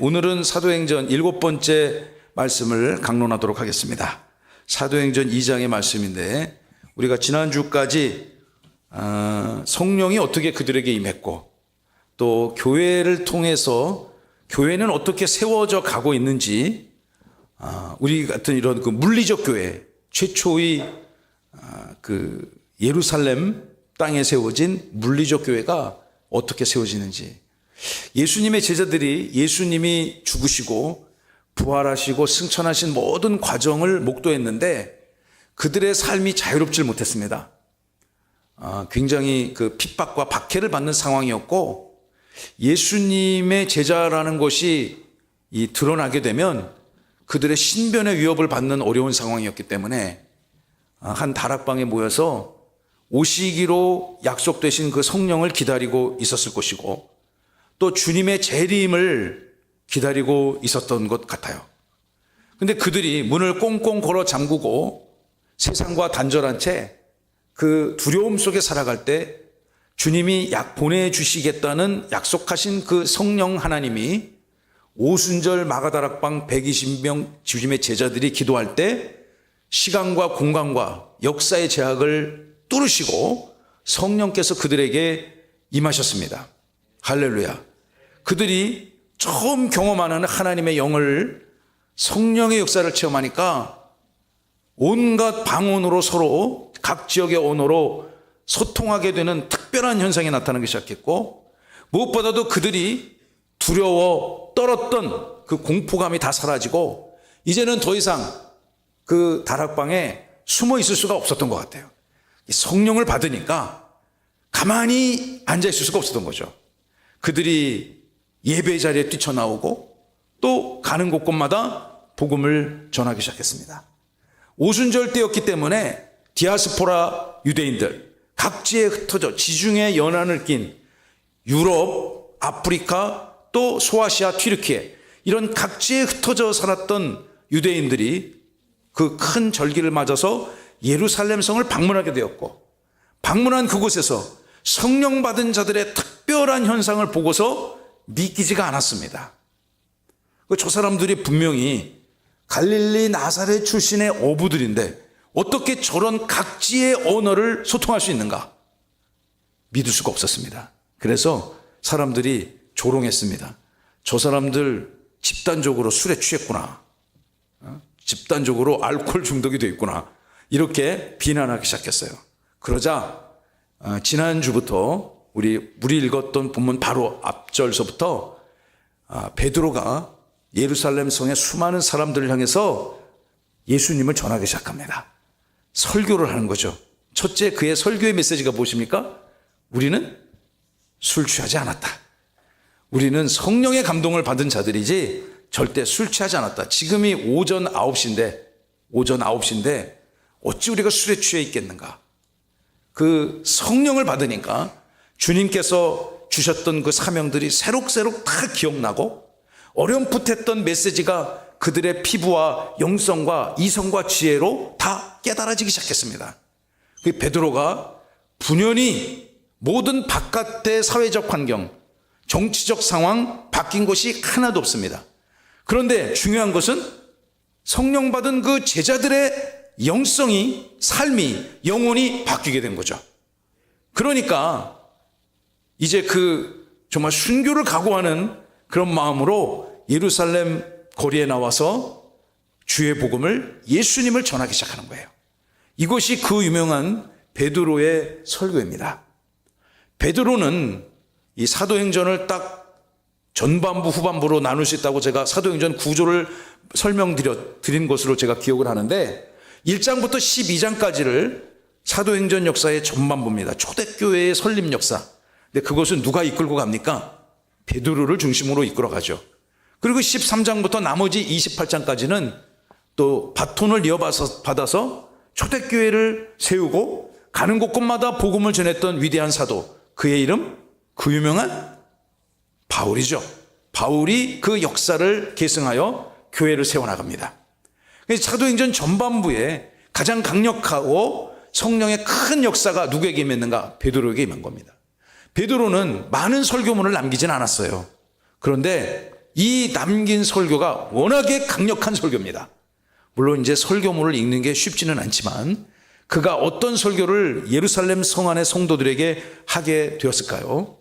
오늘은 사도행전 7번째 말씀을 강론하도록 하겠습니다. 사도행전 2장의 말씀인데 우리가 지난주까지 성령이 어떻게 그들에게 임했고 또 교회를 통해서 교회는 어떻게 세워져 가고 있는지 우리 같은 이런 그 물리적 교회 최초의 그 예루살렘 땅에 세워진 물리적 교회가 어떻게 세워지는지 예수님의 제자들이 예수님이 죽으시고 부활하시고 승천하신 모든 과정을 목도했는데 그들의 삶이 자유롭질 못했습니다. 굉장히 그 핍박과 박해를 받는 상황이었고 예수님의 제자라는 것이 드러나게 되면 그들의 신변의 위협을 받는 어려운 상황이었기 때문에 한 다락방에 모여서 오시기로 약속되신 그 성령을 기다리고 있었을 것이고 또 주님의 재림을 기다리고 있었던 것 같아요. 근데 그들이 문을 꽁꽁 걸어 잠그고 세상과 단절한 채 그 두려움 속에 살아갈 때 주님이 보내주시겠다는 약속하신 그 성령 하나님이 오순절 마가다락방 120명 주님의 제자들이 기도할 때 시간과 공간과 역사의 제약을 뚫으시고 성령께서 그들에게 임하셨습니다. 할렐루야. 그들이 처음 경험하는 하나님의 영을 성령의 역사를 체험하니까 온갖 방언으로 서로 각 지역의 언어로 소통하게 되는 특별한 현상이 나타나기 시작했고 무엇보다도 그들이 두려워 떨었던 그 공포감이 다 사라지고 이제는 더 이상 그 다락방에 숨어 있을 수가 없었던 것 같아요. 성령을 받으니까 가만히 앉아 있을 수가 없었던 거죠. 그들이 예배 자리에 뛰쳐나오고 또 가는 곳곳마다 복음을 전하기 시작했습니다. 오순절 때였기 때문에 디아스포라 유대인들 각지에 흩어져 지중해 연안을 낀 유럽, 아프리카 또 소아시아, 튀르키예 이런 각지에 흩어져 살았던 유대인들이 그 큰 절기를 맞아서 예루살렘 성을 방문하게 되었고 방문한 그곳에서 성령 받은 자들의 특별한 현상을 보고서 믿기지가 않았습니다. 저 사람들이 분명히 갈릴리 나사렛 출신의 어부들인데 어떻게 저런 각지의 언어를 소통할 수 있는가? 믿을 수가 없었습니다. 그래서 사람들이 조롱했습니다. 저 사람들 집단적으로 술에 취했구나. 집단적으로 알코올 중독이 돼 있구나. 이렇게 비난하기 시작했어요. 그러자 지난주부터 우리 읽었던 본문 바로 앞절서부터 베드로가 예루살렘 성의 수많은 사람들을 향해서 예수님을 전하기 시작합니다. 설교를 하는 거죠. 첫째, 그의 설교의 메시지가 무엇입니까? 우리는 술 취하지 않았다. 우리는 성령의 감동을 받은 자들이지 절대 술 취하지 않았다. 지금이 오전 9시인데 어찌 우리가 술에 취해 있겠는가? 그 성령을 받으니까 주님께서 주셨던 그 사명들이 새록새록 다 기억나고 어렴풋했던 메시지가 그들의 피부와 영성과 이성과 지혜로 다 깨달아지기 시작했습니다. 그 베드로가 분연히 모든 바깥의 사회적 환경, 정치적 상황 바뀐 것이 하나도 없습니다. 그런데 중요한 것은 성령 받은 그 제자들의 영성이, 삶이, 영혼이 바뀌게 된 거죠. 그러니까 이제 그 정말 순교를 각오하는 그런 마음으로 예루살렘 거리에 나와서 주의 복음을 예수님을 전하기 시작하는 거예요. 이것이 그 유명한 베드로의 설교입니다. 베드로는 이 사도행전을 딱 전반부 후반부로 나눌 수 있다고 제가 사도행전 구조를 설명드린 것으로 제가 기억을 하는데 1장부터 12장까지를 사도행전 역사의 전반부입니다. 초대교회의 설립 역사. 근데 그것은 누가 이끌고 갑니까? 베드로를 중심으로 이끌어 가죠. 그리고 13장부터 나머지 28장까지는 또 바톤을 이어받아서 초대교회를 세우고 가는 곳곳마다 복음을 전했던 위대한 사도, 그의 이름 그 유명한 바울이죠. 바울이 그 역사를 계승하여 교회를 세워나갑니다. 사도행전 전반부에 가장 강력하고 성령의 큰 역사가 누구에게 임했는가? 베드로에게 임한 겁니다. 베드로는 많은 설교문을 남기진 않았어요. 그런데 이 남긴 설교가 워낙에 강력한 설교입니다. 물론 이제 설교문을 읽는 게 쉽지는 않지만 그가 어떤 설교를 예루살렘 성 안의 성도들에게 하게 되었을까요?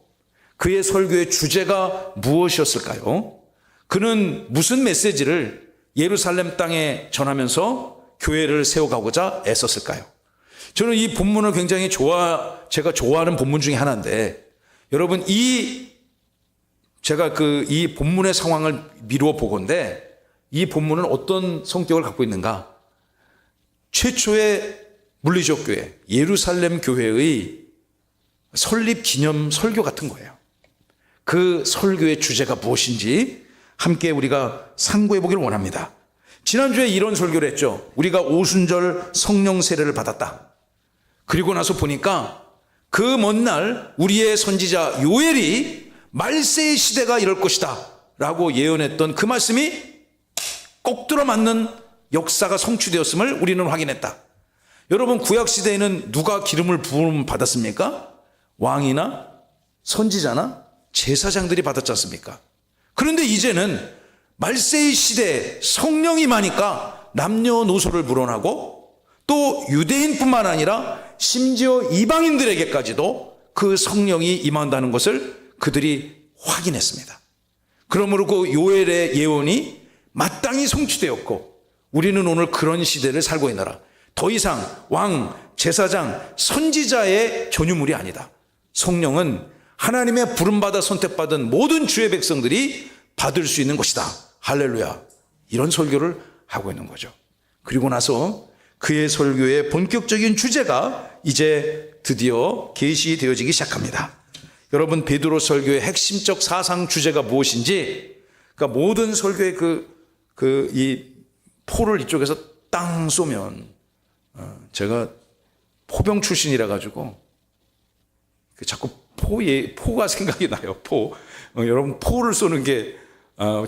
그의 설교의 주제가 무엇이었을까요? 그는 무슨 메시지를 예루살렘 땅에 전하면서 교회를 세워가고자 애썼을까요? 저는 이 본문을 굉장히 제가 좋아하는 본문 중에 하나인데, 여러분 제가 이 본문의 상황을 미루어 보건대 이 본문은 어떤 성격을 갖고 있는가? 최초의 물리적 교회, 예루살렘 교회의 설립 기념 설교 같은 거예요. 그 설교의 주제가 무엇인지 함께 우리가 상고해 보기를 원합니다. 지난주에 이런 설교를 했죠. 우리가 오순절 성령 세례를 받았다. 그리고 나서 보니까 그 먼 날 우리의 선지자 요엘이 말세의 시대가 이럴 것이다 라고 예언했던 그 말씀이 꼭 들어맞는 역사가 성취되었음을 우리는 확인했다. 여러분, 구약시대에는 누가 기름을 부음 받았습니까? 왕이나 선지자나 제사장들이 받았지 않습니까? 그런데 이제는 말세의 시대에 성령이 임하니까 남녀노소를 불어나고 또 유대인뿐만 아니라 심지어 이방인들에게까지도 그 성령이 임한다는 것을 그들이 확인했습니다. 그러므로 그 요엘의 예언이 마땅히 성취되었고 우리는 오늘 그런 시대를 살고 있노라. 더 이상 왕, 제사장, 선지자의 전유물이 아니다. 성령은 하나님의 부름받아 선택받은 모든 주의 백성들이 받을 수 있는 것이다. 할렐루야. 이런 설교를 하고 있는 거죠. 그리고 나서 그의 설교의 본격적인 주제가 이제 드디어 계시되어지기 시작합니다. 여러분, 베드로 설교의 핵심적 사상 주제가 무엇인지, 그러니까 모든 설교의 이 포를 이쪽에서 땅 쏘면, 제가 포병 출신이라 가지고 자꾸 포가 생각이 나요. 여러분, 포를 쏘는 게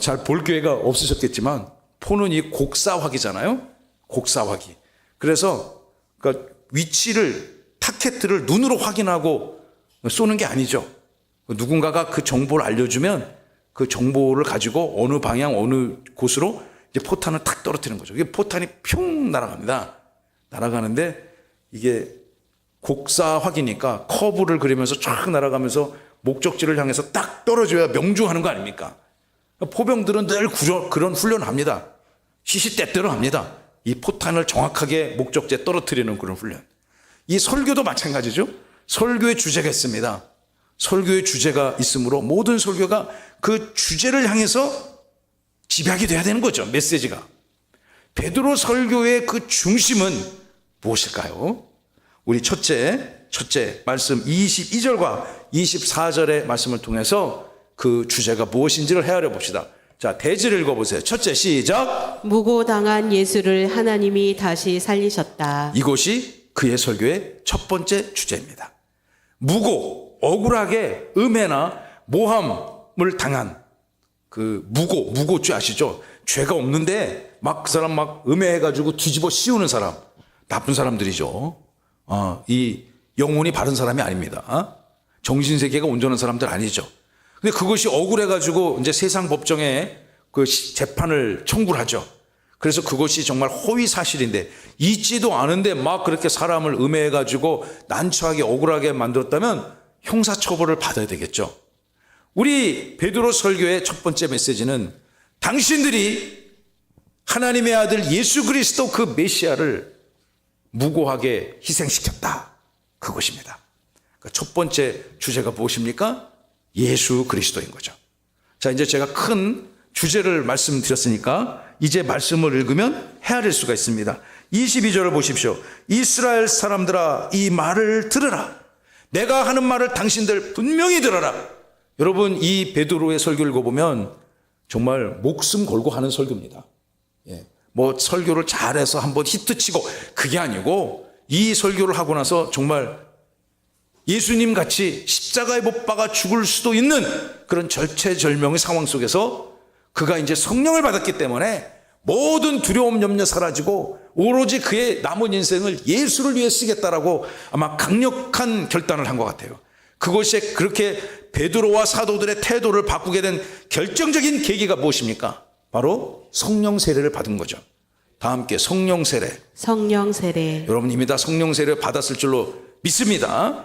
잘 볼 기회가 없으셨겠지만 포는 이 곡사화기잖아요. 곡사화기. 그래서 그러니까 위치를, 타켓을 눈으로 확인하고 쏘는 게 아니죠. 누군가가 그 정보를 알려주면 그 정보를 가지고 어느 방향, 어느 곳으로 이제 포탄을 탁 떨어뜨리는 거죠. 이게 포탄이 평 날아갑니다. 날아가는데 이게 곡사화기니까 커브를 그리면서 쫙 날아가면서 목적지를 향해서 딱 떨어져야 명중하는 거 아닙니까? 포병들은 늘 그런 훈련을 합니다. 시시때때로 합니다. 이 포탄을 정확하게 목적지에 떨어뜨리는 그런 훈련. 이 설교도 마찬가지죠. 설교의 주제가 있습니다. 설교의 주제가 있으므로 모든 설교가 그 주제를 향해서 집약이 돼야 되는 거죠. 메시지가. 베드로 설교의 그 중심은 무엇일까요? 우리 첫째 말씀 22절과 24절의 말씀을 통해서 그 주제가 무엇인지를 헤아려 봅시다. 자, 대지를 읽어보세요. 첫째, 시작. 무고당한 예수를 하나님이 다시 살리셨다. 이것이 그의 설교의 첫 번째 주제입니다. 억울하게 음해나 모함을 당한 그 무고죄 아시죠? 죄가 없는데 그 사람 음해해가지고 뒤집어 씌우는 사람, 나쁜 사람들이죠. 이 영혼이 바른 사람이 아닙니다. 정신세계가 온전한 사람들 아니죠. 근데 그것이 억울해가지고 이제 세상 법정에 그 재판을 청구를 하죠. 그래서 그것이 정말 허위 사실인데 있지도 않은데 그렇게 사람을 음해해가지고 난처하게 억울하게 만들었다면 형사처벌을 받아야 되겠죠. 우리 베드로 설교의 첫 번째 메시지는 당신들이 하나님의 아들 예수 그리스도 그 메시아를 무고하게 희생시켰다. 그것입니다. 그러니까 첫 번째 주제가 무엇입니까? 예수 그리스도인 거죠. 자, 이제 제가 큰 주제를 말씀드렸으니까 이제 말씀을 읽으면 헤아릴 수가 있습니다. 22절을 보십시오. 이스라엘 사람들아, 이 말을 들으라. 내가 하는 말을 당신들 분명히 들어라. 여러분, 이 베드로의 설교를 읽어보면 정말 목숨 걸고 하는 설교입니다. 설교를 잘해서 한번 히트치고 그게 아니고 이 설교를 하고 나서 정말 예수님 같이 십자가에 못 박아 죽을 수도 있는 그런 절체절명의 상황 속에서 그가 이제 성령을 받았기 때문에 모든 두려움 염려 사라지고 오로지 그의 남은 인생을 예수를 위해 쓰겠다라고 아마 강력한 결단을 한 것 같아요. 그것이 그렇게 베드로와 사도들의 태도를 바꾸게 된 결정적인 계기가 무엇입니까? 바로 성령 세례를 받은 거죠. 다 함께 성령 세례. 성령 세례. 여러분 이미 다 성령 세례를 받았을 줄로 믿습니다.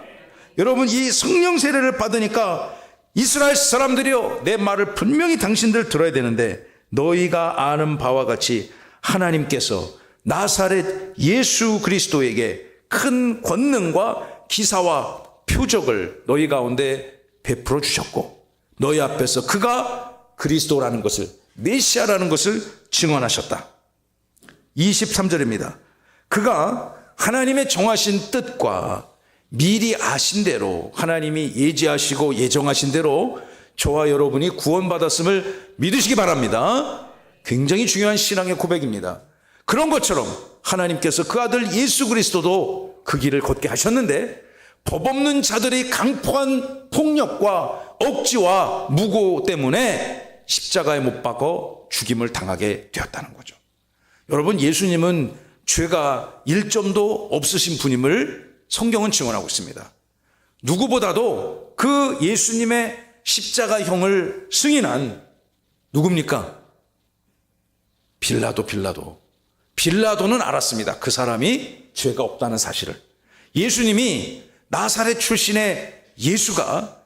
여러분 이 성령 세례를 받으니까 이스라엘 사람들이요, 내 말을 분명히 당신들 들어야 되는데, 너희가 아는 바와 같이 하나님께서 나사렛 예수 그리스도에게 큰 권능과 기사와 표적을 너희 가운데 베풀어 주셨고, 너희 앞에서 그가 그리스도라는 것을, 메시아라는 것을 증언하셨다. 23절입니다. 그가 하나님의 정하신 뜻과 미리 아신 대로, 하나님이 예지하시고 예정하신 대로 저와 여러분이 구원받았음을 믿으시기 바랍니다. 굉장히 중요한 신앙의 고백입니다. 그런 것처럼 하나님께서 그 아들 예수 그리스도도 그 길을 걷게 하셨는데, 법 없는 자들의 강포한 폭력과 억지와 무고 때문에 십자가에 못 박아 죽임을 당하게 되었다는 거죠. 여러분, 예수님은 죄가 1점도 없으신 분임을 성경은 증언하고 있습니다. 누구보다도 그 예수님의 십자가형을 승인한 누굽니까? 빌라도는 알았습니다. 그 사람이 죄가 없다는 사실을. 예수님이 나사렛 출신의 예수가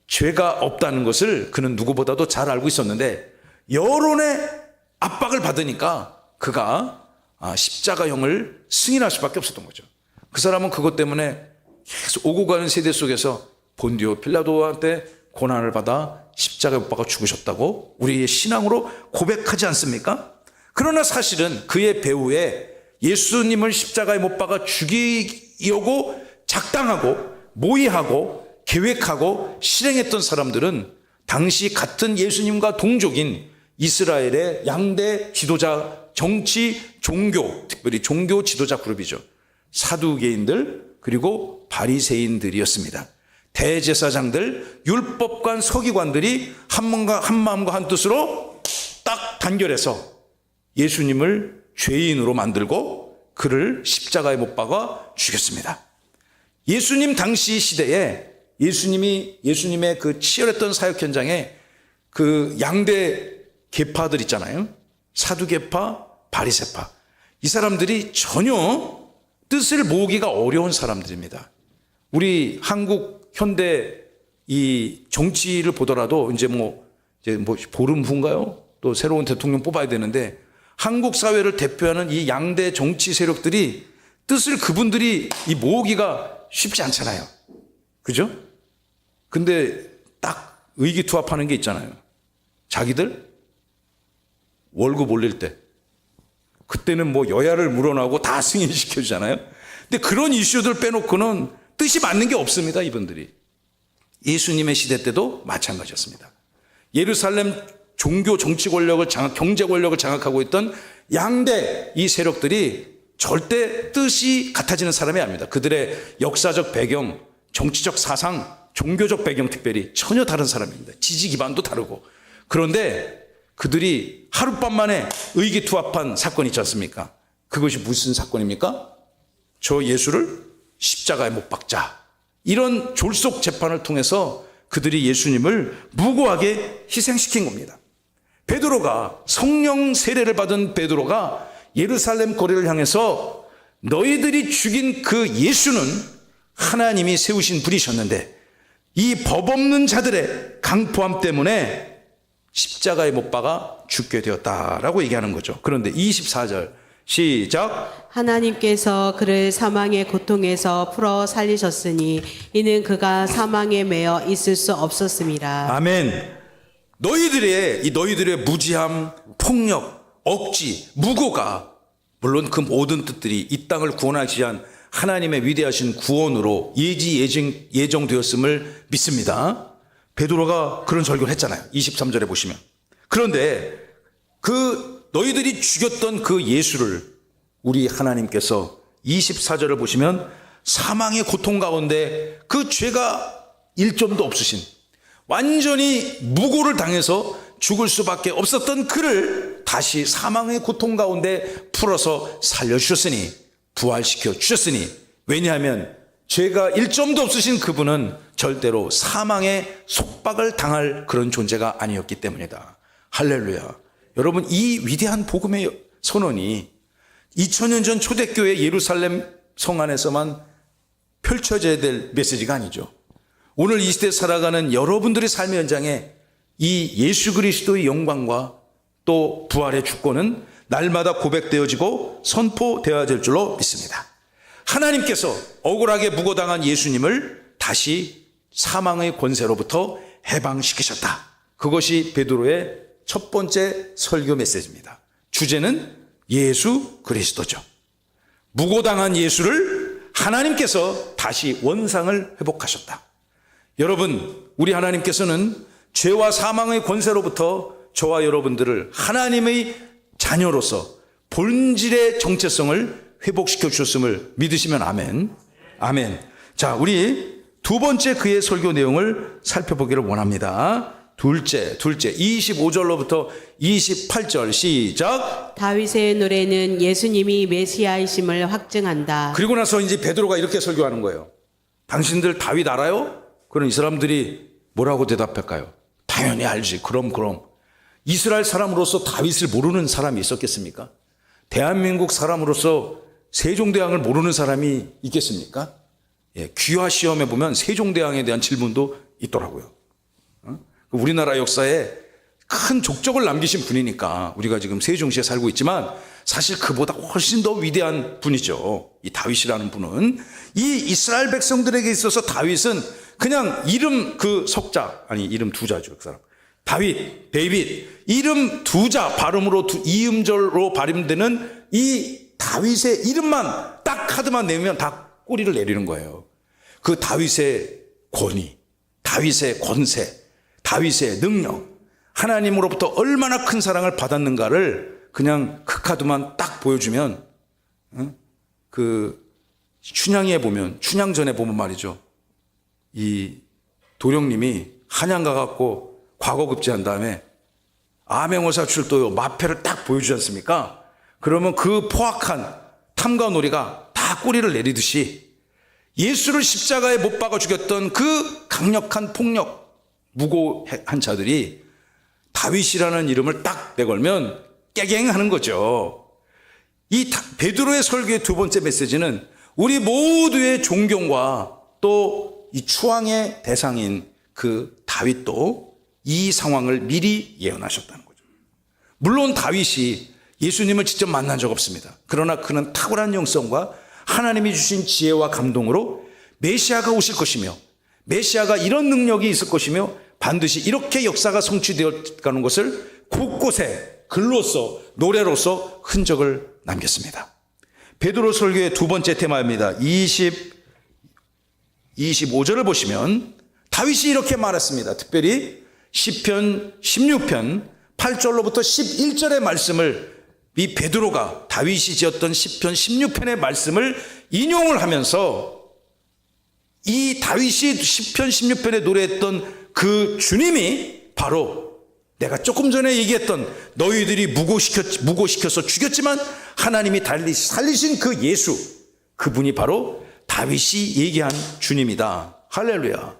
죄가 없다는 것을 그는 누구보다도 잘 알고 있었는데, 여론의 압박을 받으니까 그가 십자가형을 승인할 수밖에 없었던 거죠. 그 사람은 그것 때문에 계속 오고 가는 세대 속에서 본디오 빌라도한테 고난을 받아 십자가에 못 박아 죽으셨다고 우리의 신앙으로 고백하지 않습니까? 그러나 사실은 그의 배후에 예수님을 십자가에 못 박아 죽이려고 작당하고 모의하고 계획하고 실행했던 사람들은 당시 같은 예수님과 동족인 이스라엘의 양대 지도자, 정치, 종교, 특별히 종교 지도자 그룹이죠. 사두개인들 그리고 바리새인들이었습니다. 대제사장들, 율법관, 서기관들이 한 마음과 한 뜻으로 딱 단결해서 예수님을 죄인으로 만들고 그를 십자가에 못 박아 죽였습니다. 예수님 당시 시대에 예수님의 그 치열했던 사역 현장에 그 양대 계파들 있잖아요. 사두개파, 바리새파. 이 사람들이 전혀 뜻을 모으기가 어려운 사람들입니다. 우리 한국 현대 이 정치를 보더라도 이제 보름 후인가요? 또 새로운 대통령 뽑아야 되는데, 한국 사회를 대표하는 이 양대 정치 세력들이 뜻을 그분들이 이 모으기가 쉽지 않잖아요. 그죠? 근데 딱 의기투합하는 게 있잖아요. 자기들 월급 올릴 때, 그때는 여야를 물어나고 다 승인시켜 주잖아요. 근데 그런 이슈들 빼놓고는 뜻이 맞는 게 없습니다, 이분들이. 예수님의 시대 때도 마찬가지였습니다. 예루살렘 종교 정치 권력을 경제 권력을 장악하고 있던 양대 이 세력들이 절대 뜻이 같아지는 사람이 아닙니다. 그들의 역사적 배경, 정치적 사상, 종교적 배경 특별히 전혀 다른 사람입니다. 지지 기반도 다르고. 그런데 그들이 하룻밤 만에 의기투합한 사건이 있지 않습니까? 그것이 무슨 사건입니까? 저 예수를 십자가에 못 박자. 이런 졸속 재판을 통해서 그들이 예수님을 무고하게 희생시킨 겁니다. 베드로가, 성령 세례를 받은 베드로가 예루살렘 거리를 향해서 너희들이 죽인 그 예수는 하나님이 세우신 분이셨는데 이 법 없는 자들의 강포함 때문에 십자가에 못 박아 죽게 되었다라고 얘기하는 거죠. 그런데 24절 시작. 하나님께서 그를 사망의 고통에서 풀어 살리셨으니 이는 그가 사망에 매여 있을 수 없었습니다. 아멘. 너희들의 무지함, 폭력, 억지, 무고가, 물론 그 모든 뜻들이 이 땅을 구원하기 위한 하나님의 위대하신 구원으로 예정되었음을 믿습니다. 베드로가 그런 절규를 했잖아요. 23절에 보시면. 그런데 그 너희들이 죽였던 그 예수를 우리 하나님께서 24절을 보시면 사망의 고통 가운데 그 죄가 1점도 없으신, 완전히 무고를 당해서 죽을 수밖에 없었던 그를 다시 사망의 고통 가운데 풀어서 살려주셨으니, 부활시켜 주셨으니, 왜냐하면 죄가 1점도 없으신 그분은 절대로 사망의 속박을 당할 그런 존재가 아니었기 때문이다. 할렐루야. 여러분, 이 위대한 복음의 선언이 2000년 전 초대교회 예루살렘 성 안에서만 펼쳐져야 될 메시지가 아니죠. 오늘 이 시대에 살아가는 여러분들의 삶의 현장에 이 예수 그리스도의 영광과 또 부활의 주권은 날마다 고백되어지고 선포되어질 줄로 믿습니다. 하나님께서 억울하게 무고당한 예수님을 다시 사망의 권세로부터 해방시키셨다. 그것이 베드로의 첫 번째 설교 메시지입니다. 주제는 예수 그리스도죠. 무고당한 예수를 하나님께서 다시 원상을 회복하셨다. 여러분, 우리 하나님께서는 죄와 사망의 권세로부터 저와 여러분들을 하나님의 자녀로서 본질의 정체성을 회복시켜 주셨음을 믿으시면 아멘. 아멘. 자, 우리 두 번째 그의 설교 내용을 살펴보기를 원합니다. 둘째 25절로부터 28절 시작. 다윗의 노래는 예수님이 메시아이심을 확증한다. 그리고 나서 이제 베드로가 이렇게 설교하는 거예요. 당신들 다윗 알아요? 그럼 이 사람들이 뭐라고 대답할까요? 당연히 알지. 그럼. 이스라엘 사람으로서 다윗을 모르는 사람이 있었겠습니까? 대한민국 사람으로서 세종대왕을 모르는 사람이 있겠습니까? 예, 귀화 시험에 보면 세종대왕에 대한 질문도 있더라고요. 우리나라 역사에 큰 족적을 남기신 분이니까 우리가 지금 세종시에 살고 있지만 사실 그보다 훨씬 더 위대한 분이죠. 이 다윗이라는 분은. 이 이스라엘 백성들에게 있어서 다윗은 그냥 이름 그 석자, 아니 이름 두자죠. 그 사람. 다윗, 데이빗, 이름 두자 발음으로 이음절로 발음되는 이 다윗의 이름만 딱 카드만 내면 다 꼬리를 내리는 거예요. 그 다윗의 권위, 다윗의 권세, 다윗의 능력, 하나님으로부터 얼마나 큰 사랑을 받았는가를 그냥 그 카드만 딱 보여주면, 그 춘향에 보면, 춘향전에 보면 말이죠. 이 도령님이 한양 가갖고 과거급제한 다음에 암행어사 출도요 마패를 딱 보여주지 않습니까? 그러면 그 포악한 탐관오리가 다 꼬리를 내리듯이 예수를 십자가에 못 박아 죽였던 그 강력한 폭력 무고한 자들이 다윗이라는 이름을 딱 내걸면 깨갱하는 거죠. 이 베드로의 설교의 두 번째 메시지는 우리 모두의 존경과 또 이 추앙의 대상인 그 다윗도 이 상황을 미리 예언하셨다는 거죠. 물론 다윗이 예수님을 직접 만난 적 없습니다. 그러나 그는 탁월한 영성과 하나님이 주신 지혜와 감동으로 메시아가 오실 것이며 메시아가 이런 능력이 있을 것이며 반드시 이렇게 역사가 성취되어 가는 것을 곳곳에 글로서 노래로서 흔적을 남겼습니다. 베드로 설교의 두 번째 테마입니다. 25절을 보시면 다윗이 이렇게 말했습니다. 특별히 시편 16편 8절로부터 11절의 말씀을 이 베드로가 다윗이 지었던 시편 16편의 말씀을 인용을 하면서 이 다윗이 시편 16편에 노래했던 그 주님이 바로 내가 조금 전에 얘기했던 너희들이 무고시켜서 죽였지만 하나님이 달리 살리신 그 예수, 그분이 바로 다윗이 얘기한 주님이다. 할렐루야.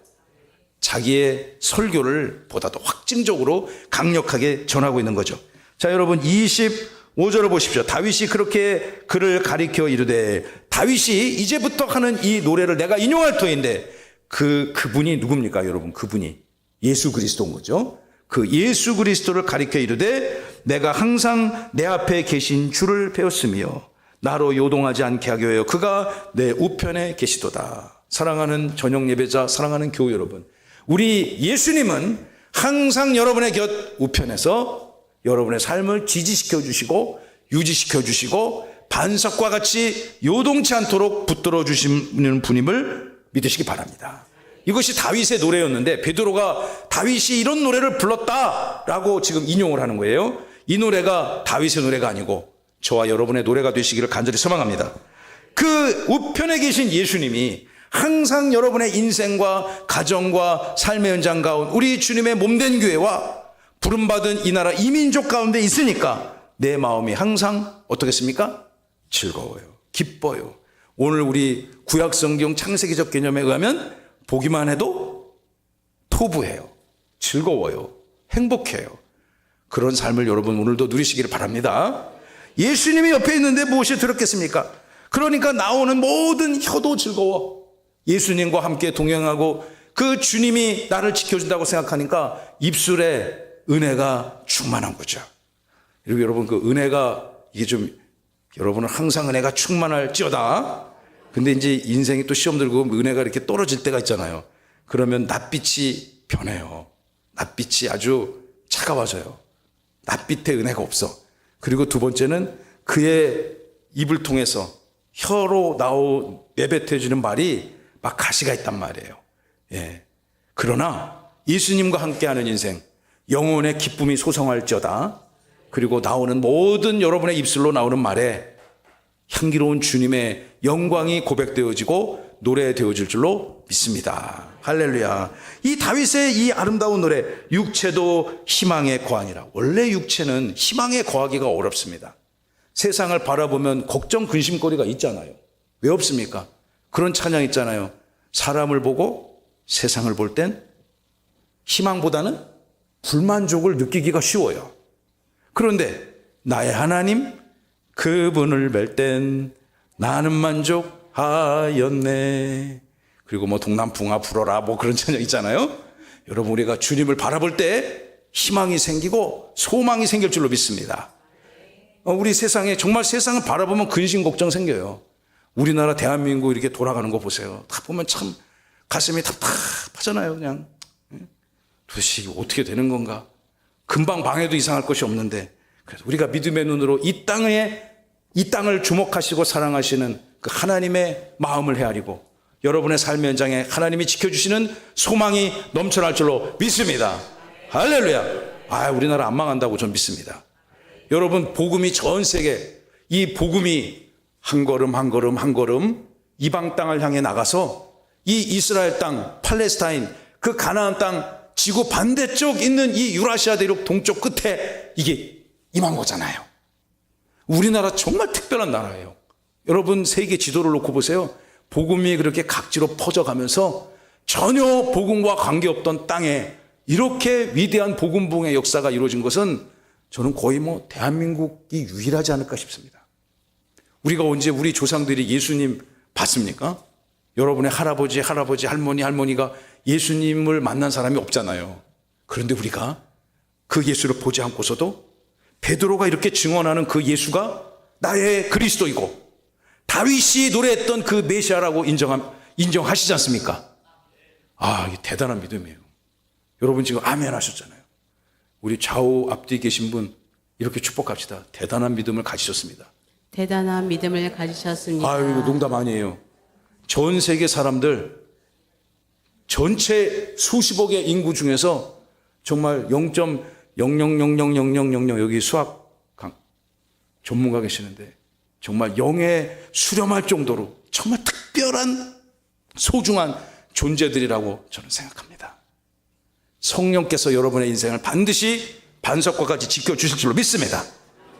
자기의 설교를 보다 더 확증적으로 강력하게 전하고 있는 거죠. 자, 여러분 25절을 보십시오. 다윗이 그렇게 그를 가리켜 이르되, 다윗이 이제부터 하는 이 노래를 내가 인용할 터인데 그분이 누굽니까 여러분? 그분이 예수 그리스도인 거죠. 그 예수 그리스도를 가리켜 이르되 내가 항상 내 앞에 계신 주를 배웠으며 나로 요동하지 않게 하기 위하여 그가 내 우편에 계시도다. 사랑하는 저녁 예배자, 사랑하는 교우 여러분, 우리 예수님은 항상 여러분의 곁 우편에서 여러분의 삶을 지지시켜 주시고 유지시켜 주시고 반석과 같이 요동치 않도록 붙들어 주시는 분임을 믿으시기 바랍니다. 이것이 다윗의 노래였는데 베드로가 다윗이 이런 노래를 불렀다라고 지금 인용을 하는 거예요. 이 노래가 다윗의 노래가 아니고 저와 여러분의 노래가 되시기를 간절히 소망합니다. 그 우편에 계신 예수님이 항상 여러분의 인생과 가정과 삶의 현장 가운데 우리 주님의 몸된 교회와 부름받은 이 나라 이민족 가운데 있으니까 내 마음이 항상 어떻겠습니까? 즐거워요. 기뻐요. 오늘 우리 구약성경 창세기적 개념에 의하면 보기만 해도 토부해요. 즐거워요. 행복해요. 그런 삶을 여러분 오늘도 누리시기를 바랍니다. 예수님이 옆에 있는데 무엇이 두렵겠습니까? 그러니까 나오는 모든 혀도 즐거워. 예수님과 함께 동행하고 그 주님이 나를 지켜준다고 생각하니까 입술에 은혜가 충만한 거죠. 그리고 여러분 그 은혜가 이게 좀 여러분은 항상 은혜가 충만할지어다. 근데 이제 인생이 또 시험 들고 은혜가 이렇게 떨어질 때가 있잖아요. 그러면 낯빛이 변해요. 낯빛이 아주 차가워져요. 낯빛에 은혜가 없어. 그리고 두 번째는 그의 입을 통해서 혀로 내뱉어지는 말이 막 가시가 있단 말이에요. 예. 그러나 예수님과 함께하는 인생, 영혼의 기쁨이 소성할지어다. 그리고 나오는 모든 여러분의 입술로 나오는 말에 향기로운 주님의 영광이 고백되어지고 노래되어질 줄로 믿습니다. 할렐루야. 이 다윗의 이 아름다운 노래, 육체도 희망의 거하니라. 원래 육체는 희망에 거하기가 어렵습니다. 세상을 바라보면 걱정 근심거리가 있잖아요. 왜 없습니까? 그런 찬양 있잖아요. 사람을 보고 세상을 볼 땐 희망보다는 불만족을 느끼기가 쉬워요. 그런데 나의 하나님 그분을 뵐 땐 나는 만족하였네. 그리고 뭐 동남풍아 불어라 뭐 그런 찬양 있잖아요. 여러분 우리가 주님을 바라볼 때 희망이 생기고 소망이 생길 줄로 믿습니다. 우리 세상에 정말 세상을 바라보면 근심 걱정 생겨요. 우리나라 대한민국 이렇게 돌아가는 거 보세요. 다 보면 참 가슴이 답답하잖아요. 그냥 도대체 이거 어떻게 되는 건가. 금방 방해도 이상할 것이 없는데 그래서 우리가 믿음의 눈으로 이 땅을 주목하시고 사랑하시는 그 하나님의 마음을 헤아리고 여러분의 삶의 현장에 하나님이 지켜주시는 소망이 넘쳐날 줄로 믿습니다. 할렐루야. 우리나라 안 망한다고 전 믿습니다. 여러분 복음이 전 세계 이 복음이 한 걸음 한 걸음 한 걸음 이방 땅을 향해 나가서 이 이스라엘 땅 팔레스타인 그 가나안 땅 지구 반대쪽 있는 이 유라시아 대륙 동쪽 끝에 이게 임한 거잖아요. 우리나라 정말 특별한 나라예요. 여러분 세계 지도를 놓고 보세요. 복음이 그렇게 각지로 퍼져가면서 전혀 복음과 관계없던 땅에 이렇게 위대한 복음 부흥의 역사가 이루어진 것은 저는 거의 뭐 대한민국이 유일하지 않을까 싶습니다. 우리가 언제 우리 조상들이 예수님 봤습니까? 여러분의 할아버지, 할머니가 예수님을 만난 사람이 없잖아요. 그런데 우리가 그 예수를 보지 않고서도 베드로가 이렇게 증언하는 그 예수가 나의 그리스도이고 다윗이 노래했던 그 메시아라고 인정하시지 않습니까? 이게 대단한 믿음이에요. 여러분 지금 아멘 하셨잖아요. 우리 좌우 앞뒤에 계신 분 이렇게 축복합시다. 대단한 믿음을 가지셨습니다. 대단한 믿음을 가지셨습니다. 이거 농담 아니에요. 전 세계 사람들 전체 수십억의 인구 중에서 정말 0.00000000 여기 수학 전문가 계시는데 정말 영에 수렴할 정도로 정말 특별한 소중한 존재들이라고 저는 생각합니다. 성령께서 여러분의 인생을 반드시 반석과까지 지켜주실 줄로 믿습니다.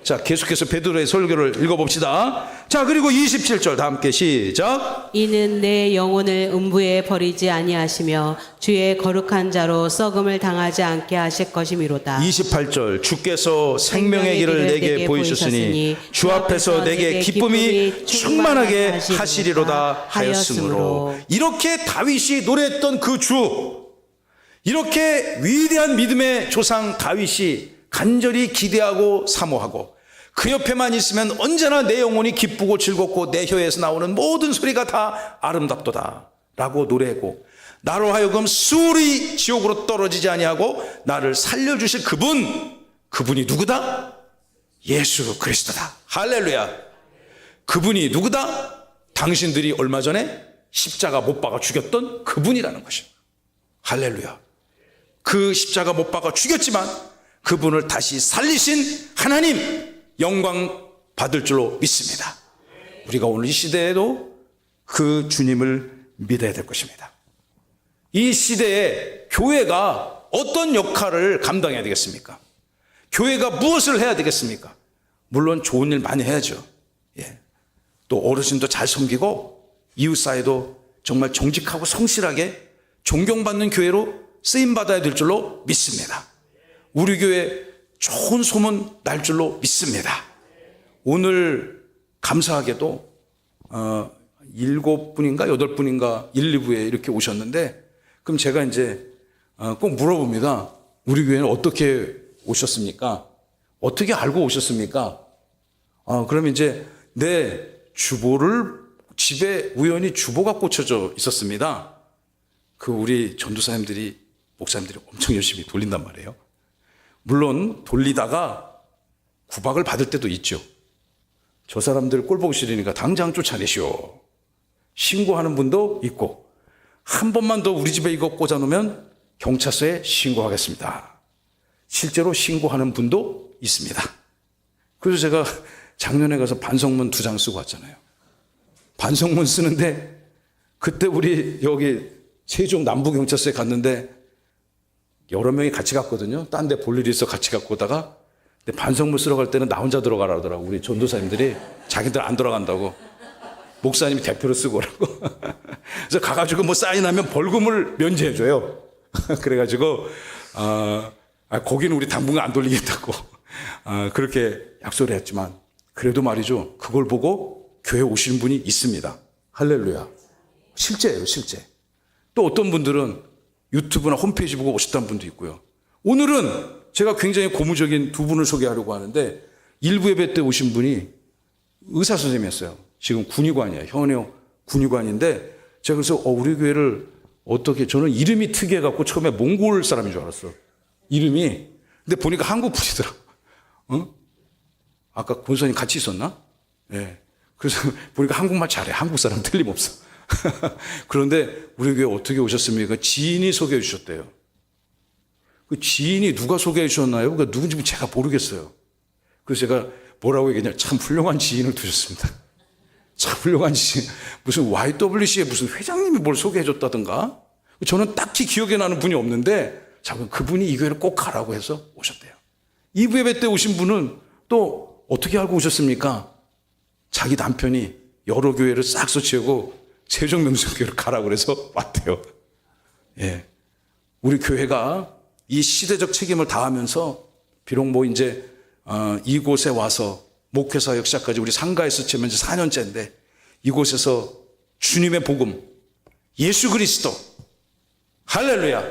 자, 계속해서 베드로의 설교를 읽어봅시다. 자, 그리고 27절 다 함께 시작. 이는 내 영혼을 음부에 버리지 아니하시며 주의 거룩한 자로 썩음을 당하지 않게 하실 것이미로다. 28절 주께서 생명의 길을 내게 보이셨으니 주 앞에서 내게 기쁨이 충만하게 하시리로다 하였으므로. 이렇게 다윗이 노래했던 그 주, 이렇게 위대한 믿음의 조상 다윗이 간절히 기대하고 사모하고 그 옆에만 있으면 언제나 내 영혼이 기쁘고 즐겁고 내 혀에서 나오는 모든 소리가 다 아름답도다 라고 노래하고 나로 하여금 수월이 지옥으로 떨어지지 아니하고 나를 살려주실 그분이 누구다? 예수 그리스도다. 할렐루야. 그분이 누구다? 당신들이 얼마 전에 십자가 못 박아 죽였던 그분이라는 것입니다. 할렐루야. 그 십자가 못 박아 죽였지만 그분을 다시 살리신 하나님 영광 받을 줄로 믿습니다. 우리가 오늘 이 시대에도 그 주님을 믿어야 될 것입니다. 이 시대에 교회가 어떤 역할을 감당해야 되겠습니까? 교회가 무엇을 해야 되겠습니까? 물론 좋은 일 많이 해야죠. 또 어르신도 잘 섬기고 이웃 사회도 정말 정직하고 성실하게 존경받는 교회로 쓰임받아야 될 줄로 믿습니다. 우리 교회 좋은 소문 날 줄로 믿습니다. 오늘 감사하게도 7분인가 8분인가 1, 2부에 이렇게 오셨는데, 그럼 제가 이제 꼭 물어봅니다. 우리 교회는 어떻게 오셨습니까? 어떻게 알고 오셨습니까? 그러면 이제 내 주보를, 집에 우연히 주보가 꽂혀져 있었습니다. 그 우리 전도사님들이, 목사님들이 엄청 열심히 돌린단 말이에요. 물론 돌리다가 구박을 받을 때도 있죠. 저 사람들 꼴 보기 싫으니까 당장 쫓아내시오. 신고하는 분도 있고, 한 번만 더 우리 집에 이거 꽂아놓으면 경찰서에 신고하겠습니다. 실제로 신고하는 분도 있습니다. 그래서 제가 작년에 가서 반성문 2장 쓰고 왔잖아요. 반성문 쓰는데 그때 우리 여기 세종 남부경찰서에 갔는데 여러 명이 같이 갔거든요. 딴 데 볼 일이 있어 같이 갖고 오다가, 근데 반성문 쓰러 갈 때는 나 혼자 들어가라 하더라고. 우리 전도사님들이 자기들 안 들어간다고. 목사님이 대표로 쓰고 오라고. 그래서 가가지고 뭐 사인하면 벌금을 면제해줘요. 그래가지고 거기는 우리 당분간 안 돌리겠다고 그렇게 약속을 했지만, 그래도 말이죠, 그걸 보고 교회 오시는 분이 있습니다. 할렐루야. 실제예요, 실제. 또 어떤 분들은 유튜브나 홈페이지 보고 오셨다는 분도 있고요. 오늘은 제가 굉장히 고무적인 2분을 소개하려고 하는데, 일부 예배 때 오신 분이 의사 선생님이었어요. 지금 군의관이에요. 현역 군의관인데, 제가 그래서 우리 교회를 어떻게, 저는 이름이 특이해갖고 처음에 몽골 사람인 줄 알았어. 이름이. 근데 보니까 한국 분이더라. 아까 권사님 같이 있었나? 네. 그래서 보니까 한국말 잘해. 한국 사람 틀림없어. 그런데 우리 교회 어떻게 오셨습니까? 지인이 소개해 주셨대요. 그 지인이 누가 소개해 주셨나요? 그러니까 누군지 제가 모르겠어요. 그래서 제가 뭐라고 얘기했냐, 참 훌륭한 지인을 두셨습니다. 참 훌륭한 지인. 무슨 YWC에 무슨 회장님이 뭘 소개해 줬다든가. 저는 딱히 기억에 나는 분이 없는데, 그분이 이 교회를 꼭 가라고 해서 오셨대요. 2부 예배 때 오신 분은 또 어떻게 알고 오셨습니까? 자기 남편이 여러 교회를 싹 서치우고 세종명성교회를 가라고 그래서 왔대요. 예. 우리 교회가 이 시대적 책임을 다하면서, 비록 뭐 이제 이곳에 와서 목회사역 시작까지 우리 상가에서 지금 이제 4년째인데, 이곳에서 주님의 복음, 예수 그리스도, 할렐루야,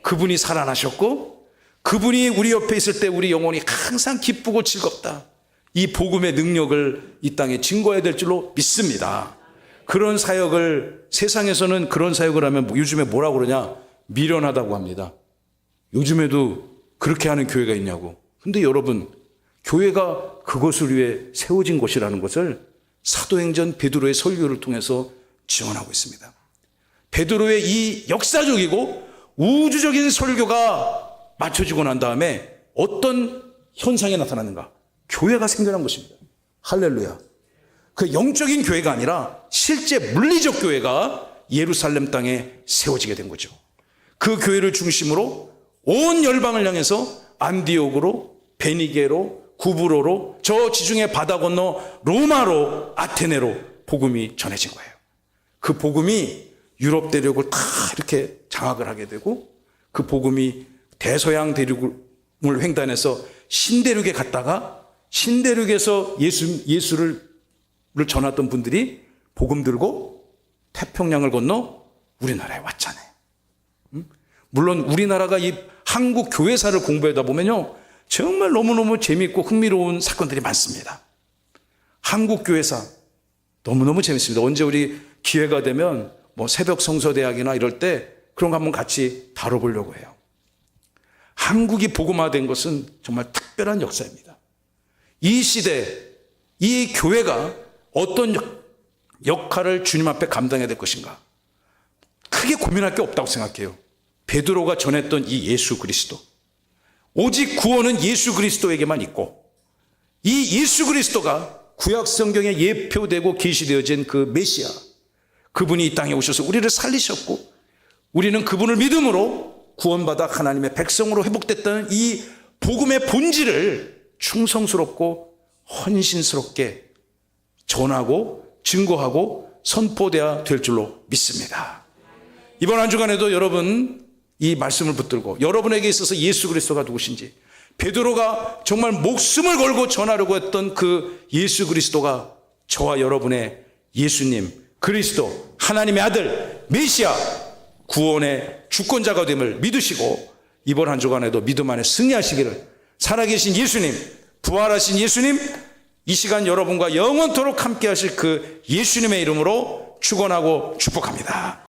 그분이 살아나셨고, 그분이 우리 옆에 있을 때 우리 영혼이 항상 기쁘고 즐겁다, 이 복음의 능력을 이 땅에 증거해야 될 줄로 믿습니다. 그런 사역을, 세상에서는 그런 사역을 하면 요즘에 뭐라고 그러냐, 미련하다고 합니다. 요즘에도 그렇게 하는 교회가 있냐고. 근데 여러분, 교회가 그것을 위해 세워진 곳이라는 것을 사도행전 베드로의 설교를 통해서 증언하고 있습니다. 베드로의 이 역사적이고 우주적인 설교가 맞춰지고 난 다음에 어떤 현상이 나타나는가? 교회가 생겨난 것입니다. 할렐루야. 그 영적인 교회가 아니라 실제 물리적 교회가 예루살렘 땅에 세워지게 된 거죠. 그 교회를 중심으로 온 열방을 향해서 안디옥으로, 베니게로, 구브로로, 저 지중해 바다 건너 로마로, 아테네로 복음이 전해진 거예요. 그 복음이 유럽 대륙을 다 이렇게 장악을 하게 되고, 그 복음이 대서양 대륙을 횡단해서 신대륙에 갔다가, 신대륙에서 예수를 전했던 분들이 복음 들고 태평양을 건너 우리나라에 왔잖아요. 물론 우리나라가 이 한국 교회사를 공부하다 보면요, 정말 너무너무 재미있고 흥미로운 사건들이 많습니다. 한국 교회사 너무너무 재밌습니다. 언제 우리 기회가 되면 뭐 새벽 성서대학이나 이럴 때 그런 거 한번 같이 다뤄보려고 해요. 한국이 복음화된 것은 정말 특별한 역사입니다. 이 시대, 이 교회가 어떤 역할을 주님 앞에 감당해야 될 것인가, 크게 고민할 게 없다고 생각해요. 베드로가 전했던 이 예수 그리스도, 오직 구원은 예수 그리스도에게만 있고, 이 예수 그리스도가 구약 성경에 예표되고 계시되어진 그 메시아, 그분이 이 땅에 오셔서 우리를 살리셨고, 우리는 그분을 믿음으로 구원받아 하나님의 백성으로 회복됐다는 이 복음의 본질을 충성스럽고 헌신스럽게 전하고 증거하고 선포되어야 될 줄로 믿습니다. 이번 한 주간에도 여러분 이 말씀을 붙들고 여러분에게 있어서 예수 그리스도가 누구신지, 베드로가 정말 목숨을 걸고 전하려고 했던 그 예수 그리스도가 저와 여러분의 예수님, 그리스도, 하나님의 아들, 메시아, 구원의 주권자가 됨을 믿으시고 이번 한 주간에도 믿음 안에 승리하시기를, 살아계신 예수님, 부활하신 예수님, 이 시간 여러분과 영원토록 함께 하실 그 예수님의 이름으로 축원하고 축복합니다.